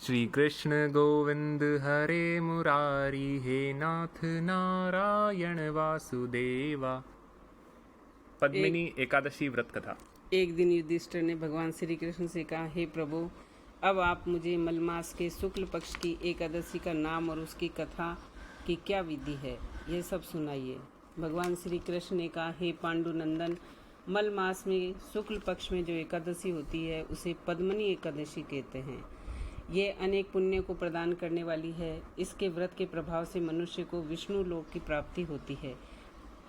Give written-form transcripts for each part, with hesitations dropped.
श्री कृष्ण गोविंद हरे मुरारी, हे नाथ नारायण वासुदेवा। पद्मिनी एकादशी व्रत कथा। एक दिन युधिष्ठिर ने भगवान श्री कृष्ण से कहा, हे प्रभु, अब आप मुझे मलमास के शुक्ल पक्ष की एकादशी का नाम और उसकी कथा की क्या विधि है, यह सब सुनाइए। भगवान श्री कृष्ण ने कहा, हे पांडुनंदन, मल मास में शुक्ल पक्ष में जो एकादशी होती है उसे पद्मिनी एकादशी कहते हैं। ये अनेक पुण्य को प्रदान करने वाली है। इसके व्रत के प्रभाव से मनुष्य को विष्णु लोक की प्राप्ति होती है।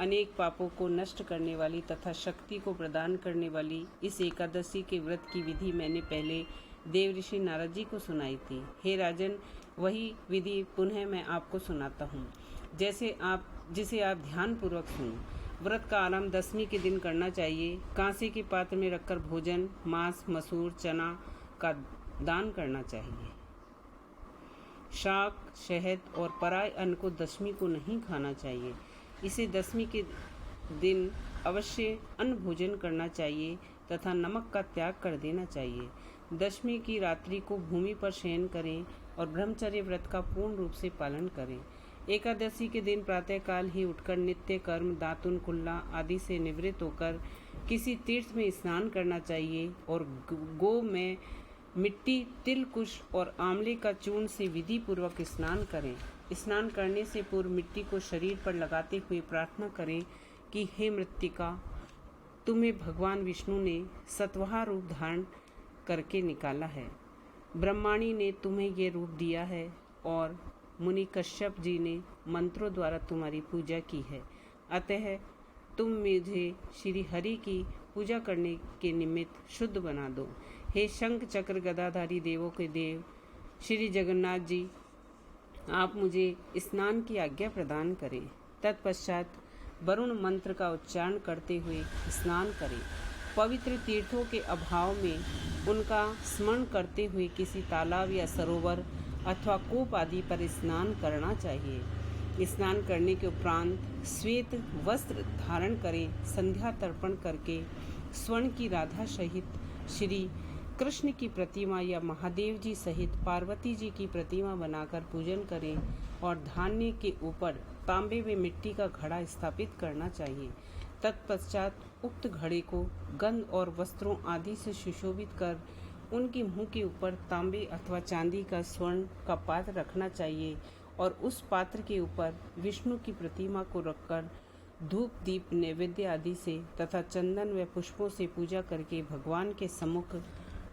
अनेक पापों को नष्ट करने वाली तथा शक्ति को प्रदान करने वाली इस एकादशी के व्रत की विधि मैंने पहले देव ऋषि नारद जी को सुनाई थी। हे राजन, वही विधि पुनः मैं आपको सुनाता हूँ, जिसे आप ध्यान पूर्वक सुनो। व्रत का आरंभ दशमी के दिन करना चाहिए। कांसे के पात्र में रखकर भोजन, मांस, मसूर, चना का दान करना चाहिए। शाक, शहद और पराय अन्न को दशमी को नहीं खाना चाहिए। इसे दशमी के दिन अवश्य अन्न भोजन करना चाहिए तथा नमक का त्याग कर देना चाहिए। दशमी की रात्रि को भूमि पर शयन करें और ब्रह्मचर्य व्रत का पूर्ण रूप से पालन करें। एकादशी के दिन प्रातःकाल ही उठकर नित्य कर्म, दातुन, कुल्ला आदि से निवृत्त होकर किसी तीर्थ में स्नान करना चाहिए और गो में मिट्टी, तिल, कुश और आंवले का चूर्ण से विधि पूर्वक स्नान करें। स्नान करने से पूर्व मिट्टी को शरीर पर लगाते हुए प्रार्थना करें कि हे मृत्तिका, तुम्हें भगवान विष्णु ने सत्वहा रूप धारण करके निकाला है। ब्रह्माणी ने तुम्हें ये रूप दिया है और मुनि कश्यप जी ने मंत्रों द्वारा तुम्हारी पूजा की है। अतः तुम मुझे श्री हरि की पूजा करने के निमित्त शुद्ध बना दो। हे शंख चक्र गदाधारी देवों के देव श्री जगन्नाथ जी, आप मुझे स्नान की आज्ञा प्रदान करें। तत्पश्चात वरुण मंत्र का उच्चारण करते हुए स्नान करें। पवित्र तीर्थों के अभाव में उनका स्मरण करते हुए किसी तालाब या सरोवर अथवा कूप आदि पर स्नान करना चाहिए। स्नान करने के उपरांत श्वेत वस्त्र धारण करें। संध्या तर्पण करके स्वर्ण की राधा सहित श्री कृष्ण की प्रतिमा या महादेव जी सहित पार्वती जी की प्रतिमा बनाकर पूजन करें और धान्य के ऊपर तांबे में मिट्टी का घड़ा स्थापित करना चाहिए। तत्पश्चात उक्त घड़े को गंध और वस्त्रों आदि से सुशोभित कर उनके मुंह के ऊपर तांबे अथवा चांदी का स्वर्ण का पात्र रखना चाहिए और उस पात्र के ऊपर विष्णु की प्रतिमा को रखकर धूप, दीप, नैवेद्य आदि से तथा चंदन व पुष्पों से पूजा करके भगवान के सम्मुख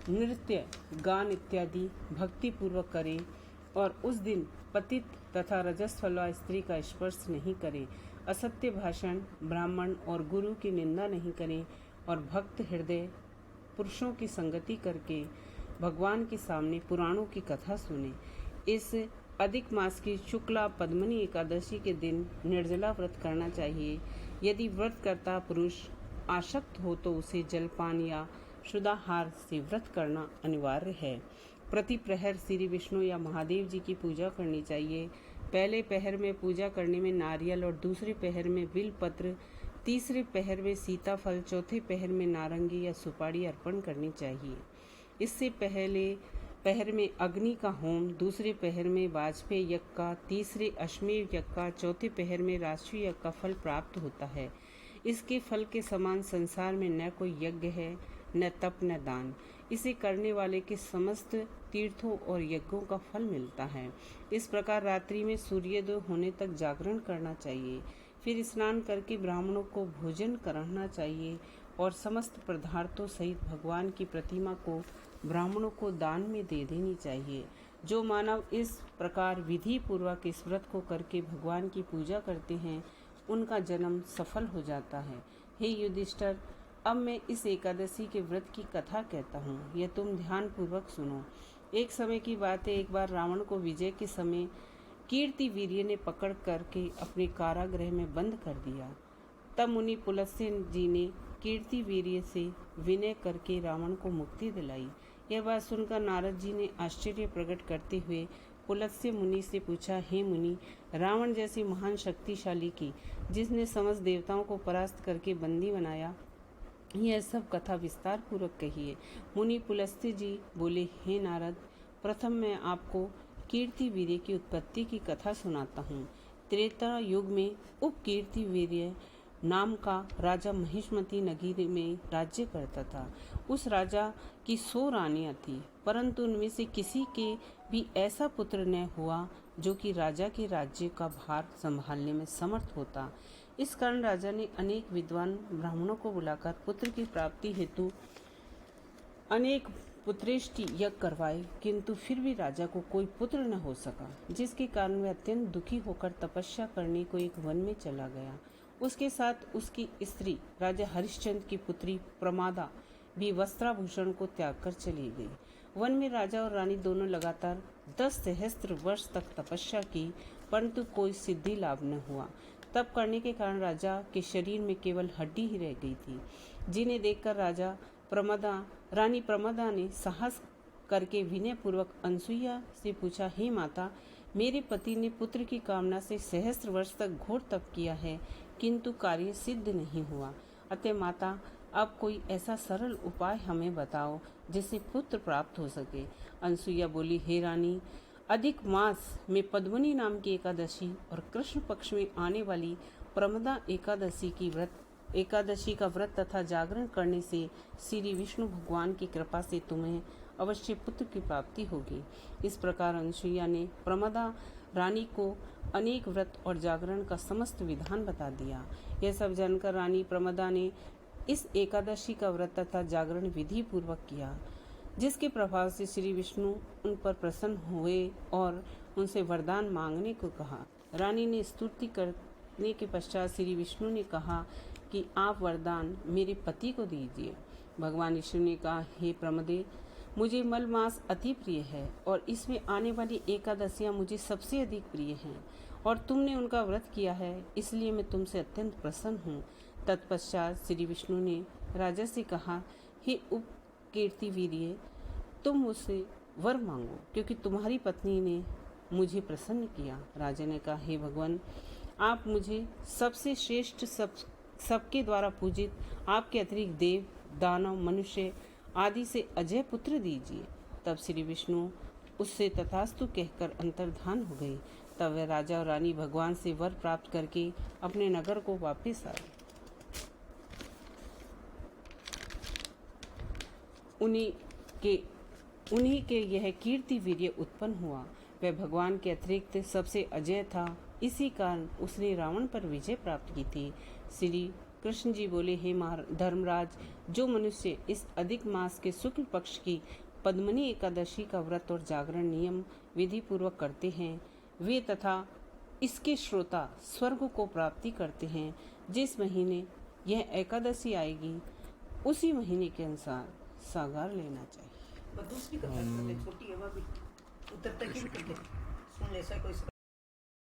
नृत्य, गान इत्यादि भक्ति पूर्वक करें और उस दिन पतित तथा रजस्वला स्त्री का स्पर्श नहीं करें। असत्य भाषण, ब्राह्मण और गुरु की निंदा नहीं करें और भक्त हृदय पुरुषों की संगति करके भगवान के सामने पुराणों की कथा सुने। इस अधिक मास की शुक्ला पद्मिनी एकादशी के दिन निर्जला व्रत करना चाहिए। यदि व्रत करता पुरुष आसक्त हो तो उसे जलपान या शुद्धाहार से व्रत करना अनिवार्य है। प्रति प्रहर श्री विष्णु या महादेव जी की पूजा करनी चाहिए। पहले पहर में पूजा करने में नारियल और दूसरे पहर में बिल पत्र, तीसरे पहर में सीताफल, चौथे पहर में नारंगी या सुपारी अर्पण करनी चाहिए। इससे पहले पहर में अग्नि का होम, दूसरे पहर में वाजपेय यज्ञ का, तीसरे अश्वमेध यज्ञ का, चौथे पहर में राष्ट्रीय यज्ञ का फल प्राप्त होता है। इसके फल के समान संसार में न कोई यज्ञ है, न तप, न दान। इसे करने वाले के समस्त तीर्थों और यज्ञों का फल मिलता है। इस प्रकार रात्रि में सूर्योदय होने तक जागरण करना चाहिए। फिर स्नान करके ब्राह्मणों को भोजन कराना चाहिए और समस्त पदार्थों सहित भगवान की प्रतिमा को ब्राह्मणों को दान में दे देनी चाहिए। जो मानव इस प्रकार विधि पूर्वक इस व्रत को करके भगवान की पूजा करते हैं, उनका जन्म सफल हो जाता है। हे युधिष्ठिर, अब मैं इस एकादशी के व्रत की कथा कहता हूँ, यह तुम ध्यान पूर्वक सुनो। एक समय की बात है, एक बार रावण को विजय के समय कीर्ति वीर्य ने पकड़ करके अपने कारागृह में बंद कर दिया। तब मुनि पुलस्त्य जी ने कीर्ति वीर्य से विनय करके रावण को मुक्ति दिलाई। यह बात सुनकर नारद जी ने आश्चर्य प्रकट करते हुए पुलस्त्य मुनि से पूछा, हे मुनि, रावण जैसे महान शक्तिशाली की जिसने समस्त देवताओं को परास्त करके बंदी बनाया, यह सब कथा विस्तार पूर्वक कहिए। मुनि पुलस्त्य जी बोले, हे नारद, प्रथम मैं आपको कीर्ति वीर्य की उत्पत्ति की कथा सुनाता हूँ। त्रेता युग में उप कीर्ति वीर्य नाम का राजा महिष्मती नगरी में राज्य करता था। उस राजा की 100 रानियां थी, परंतु उनमें से किसी के भी ऐसा पुत्र न हुआ जो कि राजा के राज्य का भार संभालने में समर्थ होता। इस कारण राजा ने अनेक विद्वान ब्राह्मणों को बुलाकर पुत्र की प्राप्ति हेतु अनेक पुत्रेष्टि यज्ञ करवाए, किंतु फिर भी राजा को कोई पुत्र न हो सका, जिसके कारण वह अत्यंत दुखी होकर तपस्या करने को एक वन में चला गया। उसके साथ उसकी स्त्री राजा हरिश्चंद्र की पुत्री प्रमादा भी वस्त्राभूषण को त्याग कर चली गई। वन में राजा और रानी दोनों लगातार 10 सहस्त्र वर्ष तक तपस्या की, परंतु कोई सिद्धि लाभ न हुआ। तप करने के कारण राजा के शरीर में केवल हड्डी ही रह गई थी, जिन्हें देखकर रानी प्रमदा ने साहस करके विनय पूर्वक अनसुईया से पूछा, हे माता, मेरे पति ने पुत्र की कामना से सहस्त्र वर्ष तक घोर तप किया है, किंतु कार्य सिद्ध नहीं हुआ। अतः माता, अब कोई ऐसा सरल उपाय हमें बताओ जिससे पुत्र प्राप्त हो सके। अनसुईया बोली, हे रानी, अधिक मास में पद्मनी नाम की एकादशी और कृष्ण पक्ष में आने वाली प्रमदा एकादशी का व्रत तथा जागरण करने से श्री विष्णु भगवान की कृपा से तुम्हें अवश्य पुत्र की प्राप्ति होगी। इस प्रकार अनसुईया ने प्रमदा रानी को अनेक व्रत और जागरण का समस्त विधान बता दिया। यह सब जानकर रानी प्रमदा ने इस एकादशी का व्रत तथा जागरण विधि पूर्वक किया, जिसके प्रभाव से श्री विष्णु उन पर प्रसन्न हुए और उनसे वरदान मांगने को कहा। रानी ने स्तुति करने के पश्चात श्री विष्णु ने कहा कि आप वरदान मेरे पति को दीजिए। भगवान विष्णु ने कहा, हे प्रमदे, मुझे मल मास अति प्रिय है और इसमें आने वाली एकादशियां मुझे सबसे अधिक प्रिय हैं, और तुमने उनका व्रत किया है, इसलिए मैं तुमसे अत्यंत प्रसन्न हूँ। तत्पश्चात श्री विष्णु ने राजा से कहा, हे उपकीर्ति वीर्य, तुम मुझसे वर मांगो, क्योंकि तुम्हारी पत्नी ने मुझे प्रसन्न किया। राजा ने कहा, हे भगवान, आप मुझे सबसे श्रेष्ठ सबके द्वारा पूजित आपके अतिरिक्त देव, दानव, मनुष्य आदि से अजय पुत्र दीजिए। तब श्री विष्णु उससे तथास्तु कहकर अंतर्धान हो गए। तब वह राजा और रानी भगवान से वर प्राप्त करके अपने नगर को वापस आए। उन्हीं के यह कीर्ति वीर्य उत्पन्न हुआ। वह भगवान के अतिरिक्त सबसे अजय था, इसी कारण उसने रावण पर विजय प्राप्त की थी। श्री कृष्ण जी बोले, हे धर्मराज, जो मनुष्य इस अधिक मास के शुक्ल पक्ष की पद्मनी एकादशी का व्रत और जागरण नियम विधि पूर्वक करते हैं, वे तथा इसके श्रोता स्वर्ग को प्राप्ति करते हैं। जिस महीने यह एकादशी आएगी, उसी महीने के अनुसार सागार लेना चाहिए। दूसरी कथा छोटी है, वह भी उत्तर तक ही सुन ले, ऐसा कोई